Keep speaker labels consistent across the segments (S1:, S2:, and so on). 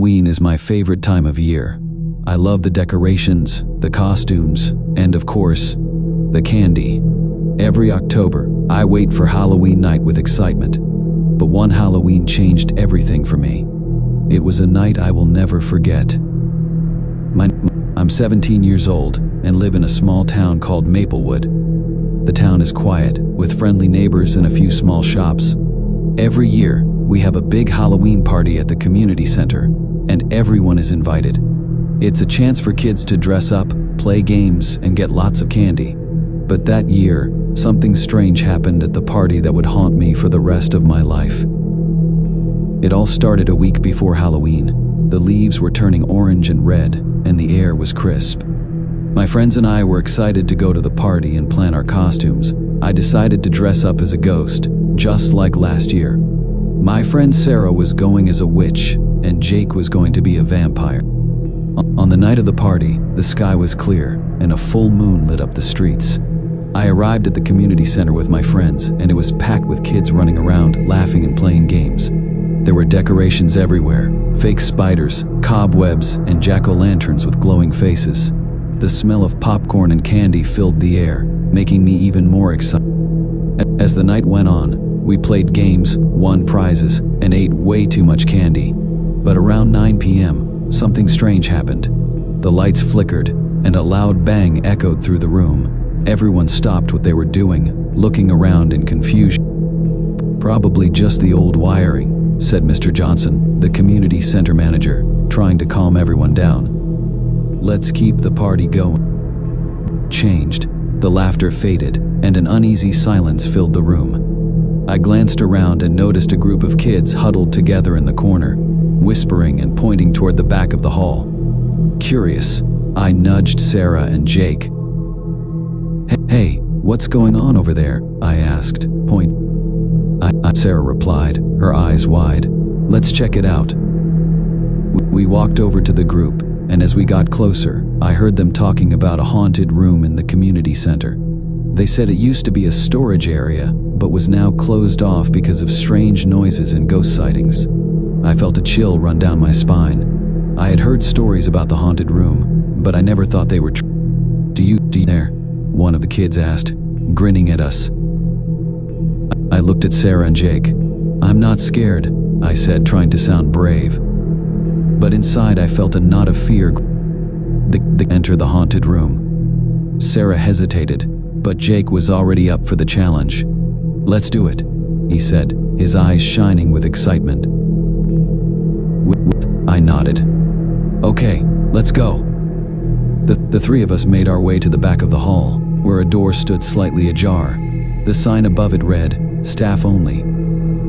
S1: Halloween is my favorite time of year. I love the decorations, the costumes, and of course, the candy. Every October, I wait for Halloween night with excitement. But one Halloween changed everything for me. It was a night I will never forget. I'm 17 years old and live in a small town called Maplewood. The town is quiet, with friendly neighbors and a few small shops. Every year, we have a big Halloween party at the community center, and everyone is invited. It's a chance for kids to dress up, play games, and get lots of candy. But that year, something strange happened at the party that would haunt me for the rest of my life. It all started a week before Halloween. The leaves were turning orange and red, and the air was crisp. My friends and I were excited to go to the party and plan our costumes. I decided to dress up as a ghost, just like last year. My friend Sarah was going as a witch, and Jake was going to be a vampire. On the night of the party, the sky was clear, and a full moon lit up the streets. I arrived at the community center with my friends, and it was packed with kids running around, laughing and playing games. There were decorations everywhere, fake spiders, cobwebs, and jack-o'-lanterns with glowing faces. The smell of popcorn and candy filled the air, making me even more excited. As the night went on, we played games, won prizes, and ate way too much candy. But around 9 p.m., something strange happened. The lights flickered, and a loud bang echoed through the room. Everyone stopped what they were doing, looking around in confusion. "Probably just the old wiring," said Mr. Johnson, the community center manager, trying to calm everyone down. "Let's keep the party going." Changed. The laughter faded, and an uneasy silence filled the room. I glanced around and noticed a group of kids huddled together in the corner, whispering and pointing toward the back of the hall. Curious, I nudged Sarah and Jake. "Hey, what's going on over there?" I asked, Sarah replied, her eyes wide. "Let's check it out." We walked over to the group, and as we got closer, I heard them talking about a haunted room in the community center. They said it used to be a storage area, but was now closed off because of strange noises and ghost sightings. I felt a chill run down my spine. I had heard stories about the haunted room, but I never thought they were true. Do you there?" one of the kids asked, grinning at us. I looked at Sarah and Jake. "I'm not scared," I said, trying to sound brave. But inside I felt a knot of fear. They enter the haunted room. Sarah hesitated, but Jake was already up for the challenge. "Let's do it," he said, his eyes shining with excitement. I nodded. "Okay, let's go." The three of us made our way to the back of the hall, where a door stood slightly ajar. The sign above it read, "Staff only."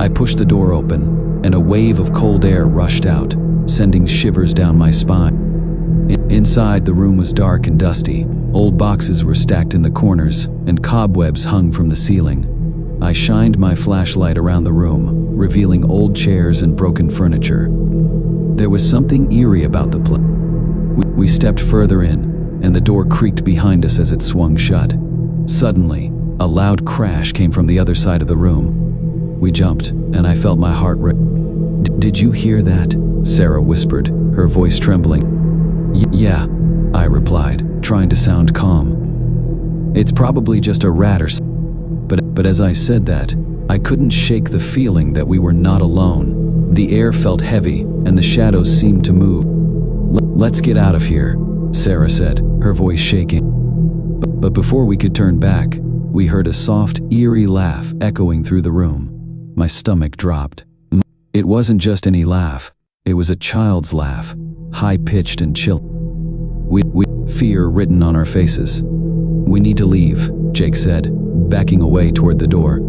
S1: I pushed the door open, and a wave of cold air rushed out, sending shivers down my spine. Inside, the room was dark and dusty. Old boxes were stacked in the corners, and cobwebs hung from the ceiling. I shined my flashlight around the room, revealing old chairs and broken furniture. There was something eerie about the place. We stepped further in, and the door creaked behind us as it swung shut. Suddenly, a loud crash came from the other side of the room. We jumped, and I felt my heart race. "Did you hear that?" Sarah whispered, her voice trembling. Yeah," I replied, trying to sound calm. "It's probably just a rat or something." But as I said that, I couldn't shake the feeling that we were not alone. The air felt heavy, and the shadows seemed to move. "Let's get out of here," Sarah said, her voice shaking. But before we could turn back, we heard a soft, eerie laugh echoing through the room. My stomach dropped. It wasn't just any laugh. It was a child's laugh, high-pitched and chill. Fear written on our faces. "We need to leave," Jake said, backing away toward the door.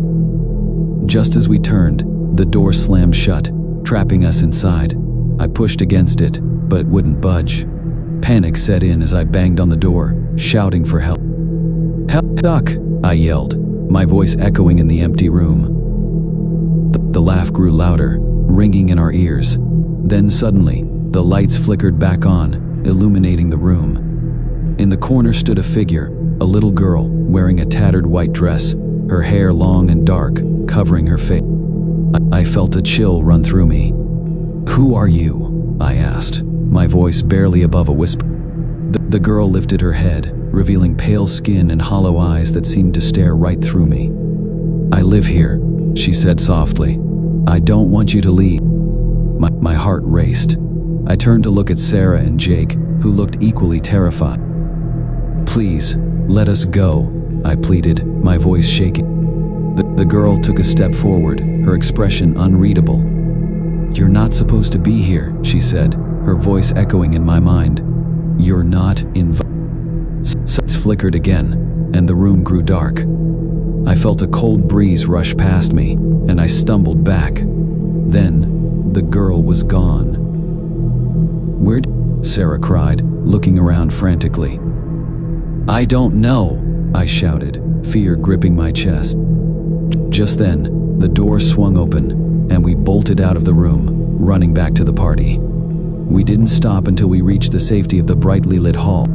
S1: Just as we turned, the door slammed shut, trapping us inside. I pushed against it, but it wouldn't budge. Panic set in as I banged on the door, shouting for help. "Help, Duck!" I yelled, my voice echoing in the empty room. The laugh grew louder, ringing in our ears. Then suddenly, the lights flickered back on, illuminating the room. In the corner stood a figure, a little girl, wearing a tattered white dress, her hair long and dark, covering her face. I felt a chill run through me. "Who are you?" I asked. my voice barely above a whisper. The girl lifted her head, revealing pale skin and hollow eyes that seemed to stare right through me. "I live here," she said softly. "I don't want you to leave." My heart raced. I turned to look at Sarah and Jake, who looked equally terrified. "Please, let us go," I pleaded, my voice shaking. The girl took a step forward, her expression unreadable. "You're not supposed to be here," she said, her voice echoing in my mind. "You're not invited." Lights flickered again, and the room grew dark. I felt a cold breeze rush past me, and I stumbled back. Then, the girl was gone. "Where'd Sarah cried, looking around frantically. "I don't know," I shouted, fear gripping my chest. Just then, the door swung open, and we bolted out of the room, running back to the party. We didn't stop until we reached the safety of the brightly lit hall.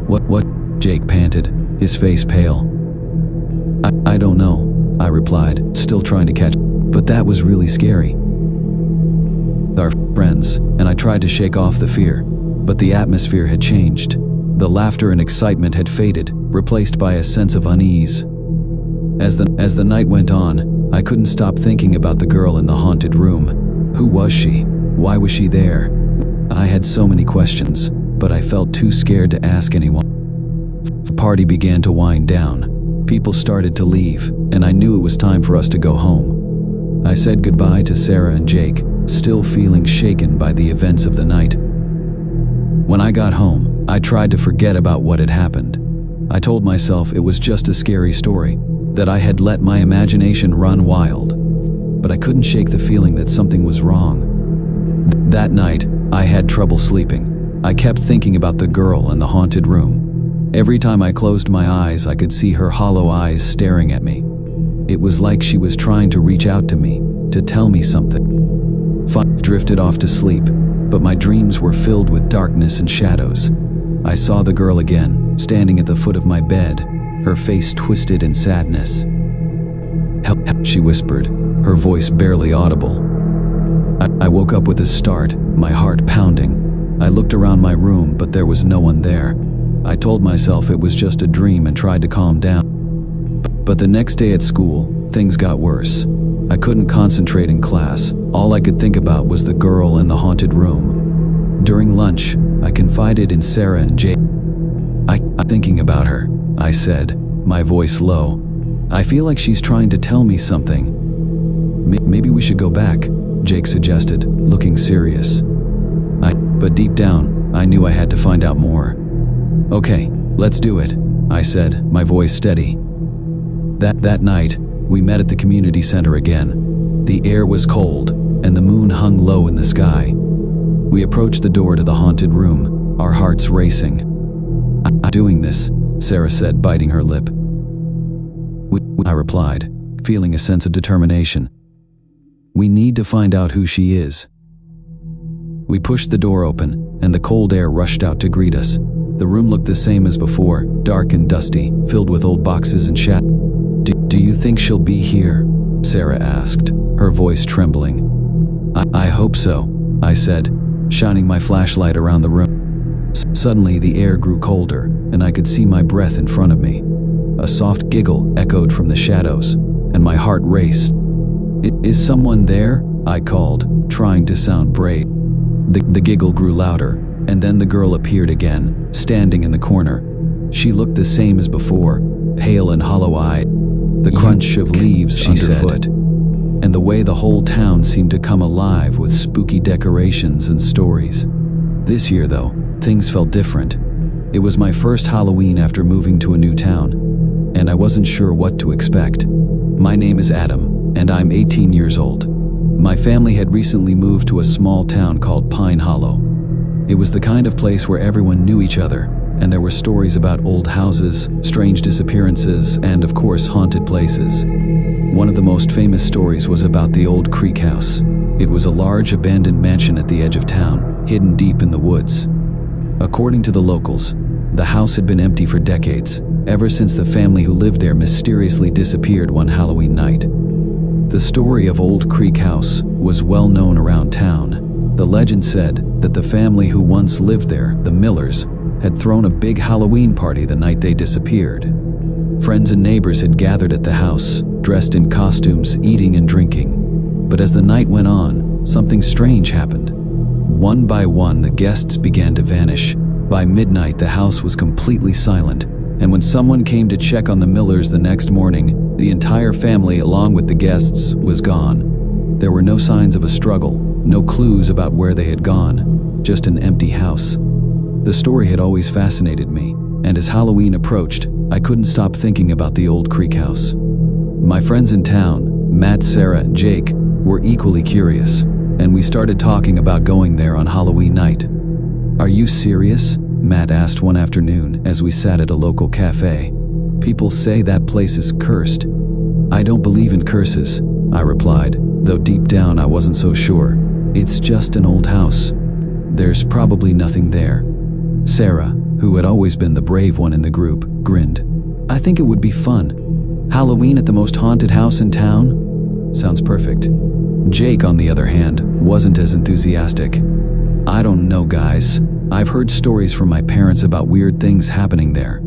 S1: What? Jake panted, his face pale. I don't know, I replied, still trying to catch, but that was really scary. Our friends, and I tried to shake off the fear, but the atmosphere had changed. The laughter and excitement had faded, replaced by a sense of unease. As the night went on, I couldn't stop thinking about the girl in the haunted room. Who was she? Why was she there? I had so many questions, but I felt too scared to ask anyone. The party began to wind down. People started to leave, and I knew it was time for us to go home. I said goodbye to Sarah and Jake, still feeling shaken by the events of the night. When I got home, I tried to forget about what had happened. I told myself it was just a scary story, that I had let my imagination run wild. But I couldn't shake the feeling that something was wrong. That night, I had trouble sleeping. I kept thinking about the girl in the haunted room. Every time I closed my eyes, I could see her hollow eyes staring at me. It was like she was trying to reach out to me, to tell me something. I drifted off to sleep, but my dreams were filled with darkness and shadows. I saw the girl again, standing at the foot of my bed, her face twisted in sadness. "Help," she whispered, her voice barely audible. I woke up with a start, my heart pounding. I looked around my room, but there was no one there. I told myself it was just a dream and tried to calm down. But the next day at school, things got worse. I couldn't concentrate in class. All I could think about was the girl in the haunted room. During lunch, I confided in Sarah and Jake. I'm thinking about her, I said, my voice low. "I feel like she's trying to tell me something." Maybe we should go back," Jake suggested, looking serious. But deep down, I knew I had to find out more. "Okay, let's do it," I said, my voice steady. That night, we met at the community center again. The air was cold, and the moon hung low in the sky. We approached the door to the haunted room, our hearts racing. "I'm doing this," Sarah said, biting her lip. I replied, feeling a sense of determination. "We need to find out who she is." We pushed the door open, and the cold air rushed out to greet us. The room looked the same as before, dark and dusty, filled with old boxes and shadows. Do you think she'll be here?" Sarah asked, her voice trembling. I hope so," I said, shining my flashlight around the room. Suddenly, the air grew colder, and I could see my breath in front of me. A soft giggle echoed from the shadows, and my heart raced. Is someone there?" I called, trying to sound brave. The giggle grew louder, and then the girl appeared again, standing in the corner. She looked the same as before, pale and hollow-eyed. The crunch of leaves underfoot, and the way the whole town seemed to come alive with spooky decorations and stories. This year, though, things felt different. It was my first Halloween after moving to a new town, and I wasn't sure what to expect. My name is Adam, and I'm 18 years old. My family had recently moved to a small town called Pine Hollow. It was the kind of place where everyone knew each other, and there were stories about old houses, strange disappearances, and of course haunted places. One of the most famous stories was about the old Creek House. It was a large abandoned mansion at the edge of town, hidden deep in the woods. According to the locals, the house had been empty for decades, ever since the family who lived there mysteriously disappeared one Halloween night. The story of Old Creek House was well known around town. The legend said that the family who once lived there, the Millers, had thrown a big Halloween party the night they disappeared. Friends and neighbors had gathered at the house, dressed in costumes, eating and drinking. But as the night went on, something strange happened. One by one, the guests began to vanish. By midnight, the house was completely silent, and when someone came to check on the Millers the next morning, the entire family, along with the guests, was gone. There were no signs of a struggle, no clues about where they had gone, just an empty house. The story had always fascinated me, and as Halloween approached, I couldn't stop thinking about the old Creek house. My friends in town, Matt, Sarah, and Jake, were equally curious, and we started talking about going there on Halloween night. "Are you serious?" Matt asked one afternoon as we sat at a local cafe. "People say that place is cursed." "I don't believe in curses," I replied, though deep down I wasn't so sure. "It's just an old house. There's probably nothing there." Sarah, who had always been the brave one in the group, grinned. "I think it would be fun. Halloween at the most haunted house in town? Sounds perfect." Jake, on the other hand, wasn't as enthusiastic. "I don't know, guys. I've heard stories from my parents about weird things happening there.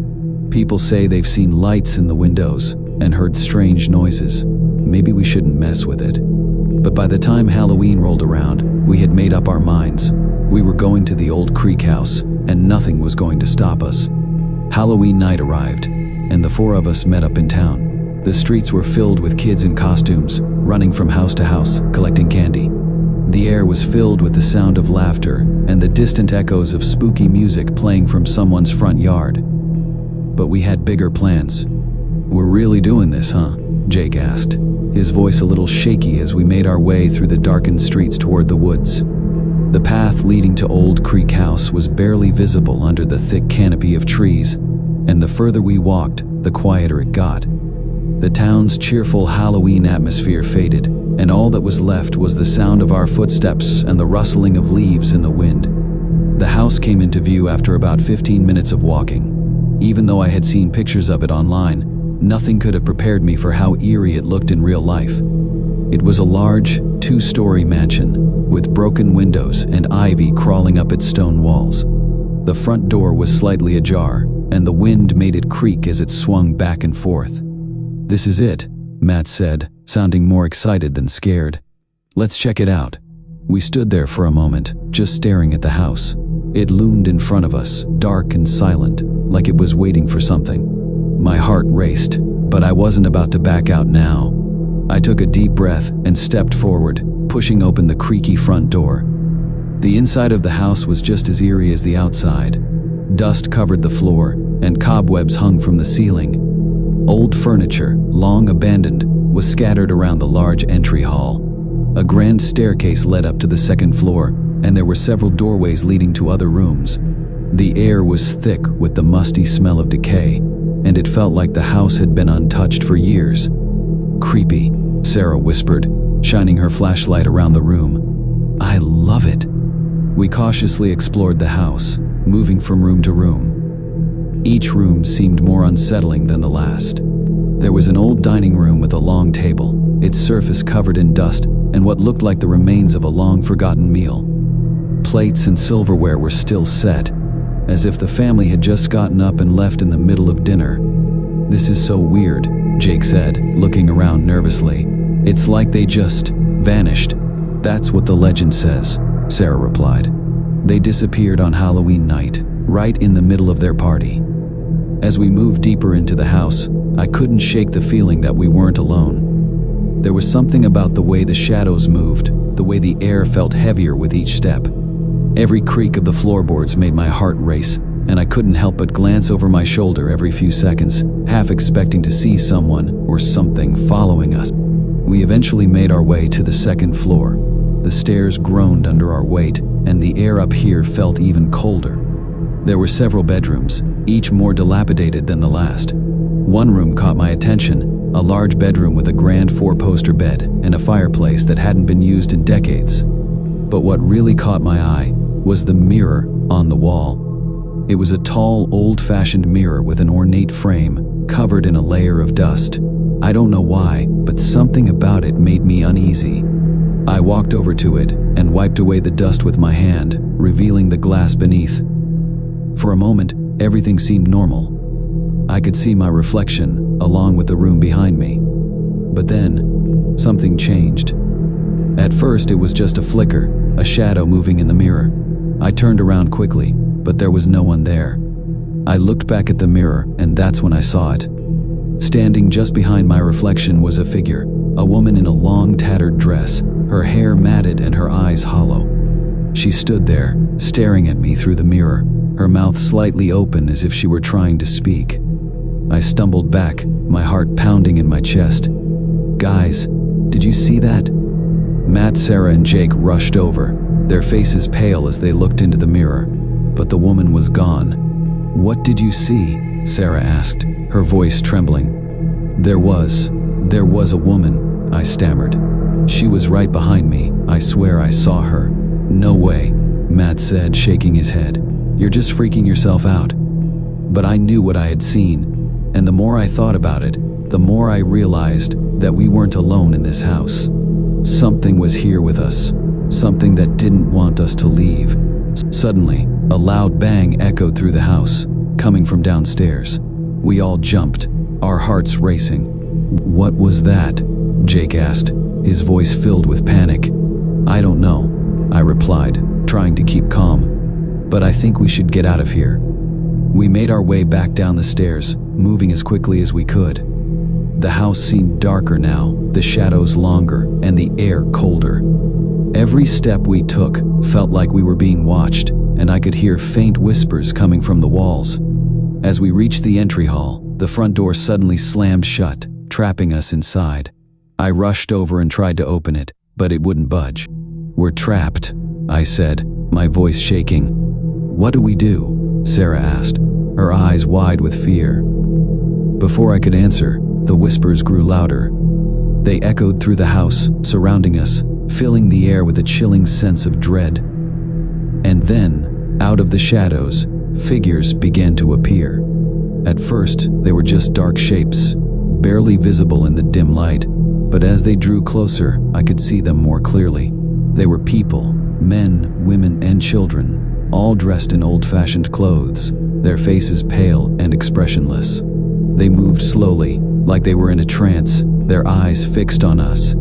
S1: People say they've seen lights in the windows and heard strange noises. Maybe we shouldn't mess with it." But by the time Halloween rolled around, we had made up our minds. We were going to the old Creek house, and nothing was going to stop us. Halloween night arrived, and the four of us met up in town. The streets were filled with kids in costumes, running from house to house, collecting candy. The air was filled with the sound of laughter and the distant echoes of spooky music playing from someone's front yard. But we had bigger plans. "We're really doing this, huh?" Jake asked, his voice a little shaky as we made our way through the darkened streets toward the woods. The path leading to Old Creek House was barely visible under the thick canopy of trees, and the further we walked, the quieter it got. The town's cheerful Halloween atmosphere faded, and all that was left was the sound of our footsteps and the rustling of leaves in the wind. The house came into view after about 15 minutes of walking. Even though I had seen pictures of it online, nothing could have prepared me for how eerie it looked in real life. It was a large, two-story mansion, with broken windows and ivy crawling up its stone walls. The front door was slightly ajar, and the wind made it creak as it swung back and forth. "This is it," Matt said, sounding more excited than scared. "Let's check it out." We stood there for a moment, just staring at the house. It loomed in front of us, dark and silent, like it was waiting for something. My heart raced, but I wasn't about to back out now. I took a deep breath and stepped forward, pushing open the creaky front door. The inside of the house was just as eerie as the outside. Dust covered the floor, and cobwebs hung from the ceiling. Old furniture, long abandoned, was scattered around the large entry hall. A grand staircase led up to the second floor, and there were several doorways leading to other rooms. The air was thick with the musty smell of decay, and it felt like the house had been untouched for years. "Creepy," Sarah whispered, shining her flashlight around the room. "I love it." We cautiously explored the house, moving from room to room. Each room seemed more unsettling than the last. There was an old dining room with a long table, its surface covered in dust and what looked like the remains of a long-forgotten meal. Plates and silverware were still set, as if the family had just gotten up and left in the middle of dinner. "This is so weird," Jake said, looking around nervously. "It's like they just vanished." "That's what the legend says," Sarah replied. "They disappeared on Halloween night, right in the middle of their party." As we moved deeper into the house, I couldn't shake the feeling that we weren't alone. There was something about the way the shadows moved, the way the air felt heavier with each step. Every creak of the floorboards made my heart race, and I couldn't help but glance over my shoulder every few seconds, half expecting to see someone or something following us. We eventually made our way to the second floor. The stairs groaned under our weight, and the air up here felt even colder. There were several bedrooms, each more dilapidated than the last. One room caught my attention, a large bedroom with a grand four-poster bed and a fireplace that hadn't been used in decades. But what really caught my eye was the mirror on the wall. It was a tall, old-fashioned mirror with an ornate frame, covered in a layer of dust. I don't know why, but something about it made me uneasy. I walked over to it and wiped away the dust with my hand, revealing the glass beneath. For a moment, everything seemed normal. I could see my reflection, along with the room behind me. But then, something changed. At first, it was just a flicker, a shadow moving in the mirror. I turned around quickly, but there was no one there. I looked back at the mirror, and that's when I saw it. Standing just behind my reflection was a figure, a woman in a long, tattered dress, her hair matted and her eyes hollow. She stood there, staring at me through the mirror, her mouth slightly open as if she were trying to speak. I stumbled back, my heart pounding in my chest. "Guys, did you see that?" Matt, Sarah, and Jake rushed over, their faces pale as they looked into the mirror. But the woman was gone. "What did you see?" Sarah asked, her voice trembling. There was a woman," I stammered. "She was right behind me. I swear I saw her." "No way," Matt said, shaking his head. "You're just freaking yourself out." But I knew what I had seen, and the more I thought about it, the more I realized that we weren't alone in this house. Something was here with us, something that didn't want us to leave. Suddenly, a loud bang echoed through the house, coming from downstairs. We all jumped, our hearts racing. "What was that?" Jake asked, his voice filled with panic. "I don't know," I replied, trying to keep calm. "But I think we should get out of here." We made our way back down the stairs, moving as quickly as we could. The house seemed darker now, the shadows longer, and the air colder. Every step we took felt like we were being watched, and I could hear faint whispers coming from the walls. As we reached the entry hall, the front door suddenly slammed shut, trapping us inside. I rushed over and tried to open it, but it wouldn't budge. "We're trapped," I said, my voice shaking. "What do we do?" Sarah asked, her eyes wide with fear. Before I could answer, the whispers grew louder. They echoed through the house, surrounding us, filling the air with a chilling sense of dread. And then, out of the shadows, figures began to appear. At first, they were just dark shapes, barely visible in the dim light, but as they drew closer, I could see them more clearly. They were people, men, women, and children, all dressed in old-fashioned clothes, their faces pale and expressionless. They moved slowly, like they were in a trance, their eyes fixed on us.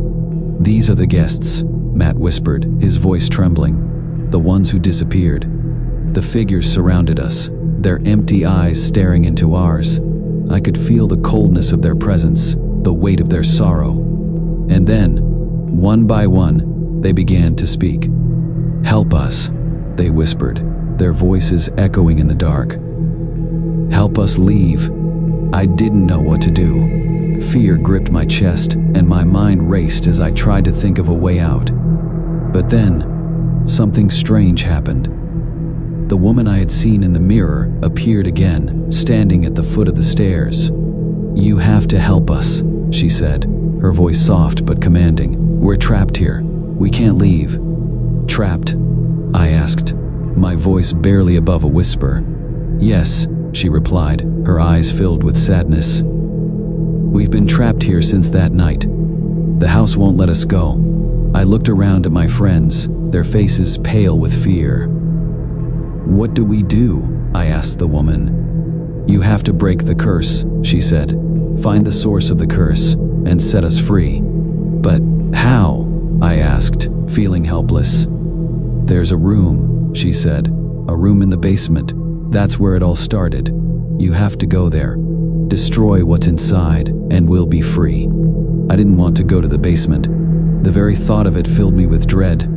S1: "These are the guests," Matt whispered, his voice trembling. "The ones who disappeared." The figures surrounded us, their empty eyes staring into ours. I could feel the coldness of their presence, the weight of their sorrow. And then, one by one, they began to speak. "Help us," they whispered, their voices echoing in the dark. "Help us leave." I didn't know what to do. Fear gripped my chest, and my mind raced as I tried to think of a way out. But then, something strange happened. The woman I had seen in the mirror appeared again, standing at the foot of the stairs. "You have to help us," she said, her voice soft but commanding. "We're trapped here. We can't leave." "Trapped?" I asked, my voice barely above a whisper. "Yes," she replied, her eyes filled with sadness. "We've been trapped here since that night. The house won't let us go." I looked around at my friends, their faces pale with fear. "What do we do?" I asked the woman. "You have to break the curse," she said. "Find the source of the curse and set us free." "But how?" I asked, feeling helpless. "There's a room," she said. "A room in the basement. That's where it all started. You have to go there. Destroy what's inside, and we'll be free." I didn't want to go to the basement. The very thought of it filled me with dread.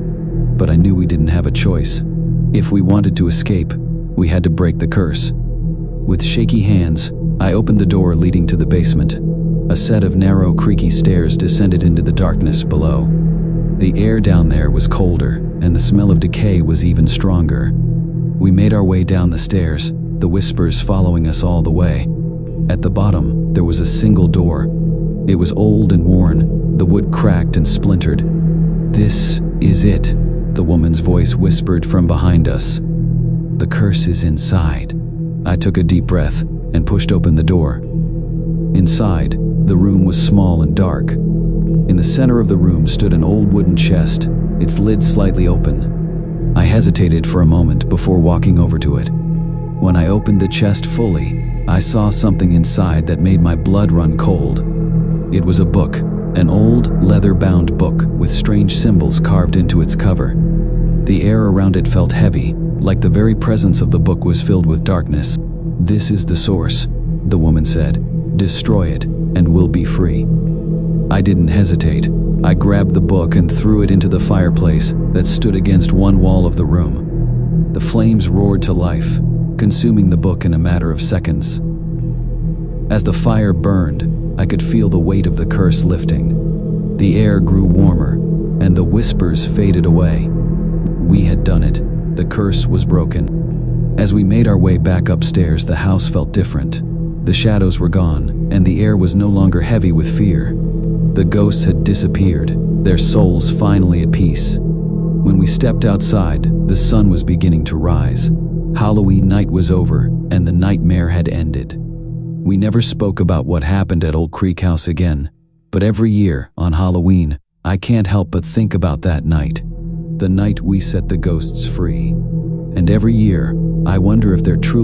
S1: But I knew we didn't have a choice. If we wanted to escape, we had to break the curse. With shaky hands, I opened the door leading to the basement. A set of narrow, creaky stairs descended into the darkness below. The air down there was colder, and the smell of decay was even stronger. We made our way down the stairs, the whispers following us all the way. At the bottom, there was a single door. It was old and worn, the wood cracked and splintered. "This is it," the woman's voice whispered from behind us. "The curse is inside." I took a deep breath and pushed open the door. Inside, The room was small and dark. In the center of the room stood an old wooden chest, its lid slightly open. I hesitated for a moment before walking over to it. When I opened the chest fully, I saw something inside that made my blood run cold. It was a book, an old, leather-bound book with strange symbols carved into its cover. The air around it felt heavy, like the very presence of the book was filled with darkness. "This is the source," the woman said. "Destroy it, and we'll be free." I didn't hesitate. I grabbed the book and threw it into the fireplace that stood against one wall of the room. The flames roared to life, consuming the book in a matter of seconds. As the fire burned, I could feel the weight of the curse lifting. The air grew warmer, and the whispers faded away. We had done it. The curse was broken. As we made our way back upstairs, the house felt different. The shadows were gone, and the air was no longer heavy with fear. The ghosts had disappeared, their souls finally at peace. When we stepped outside, the sun was beginning to rise. Halloween night was over, and the nightmare had ended. We never spoke about what happened at Old Creek House again, but every year, on Halloween, I can't help but think about that night. The night we set the ghosts free. And every year, I wonder if they're truly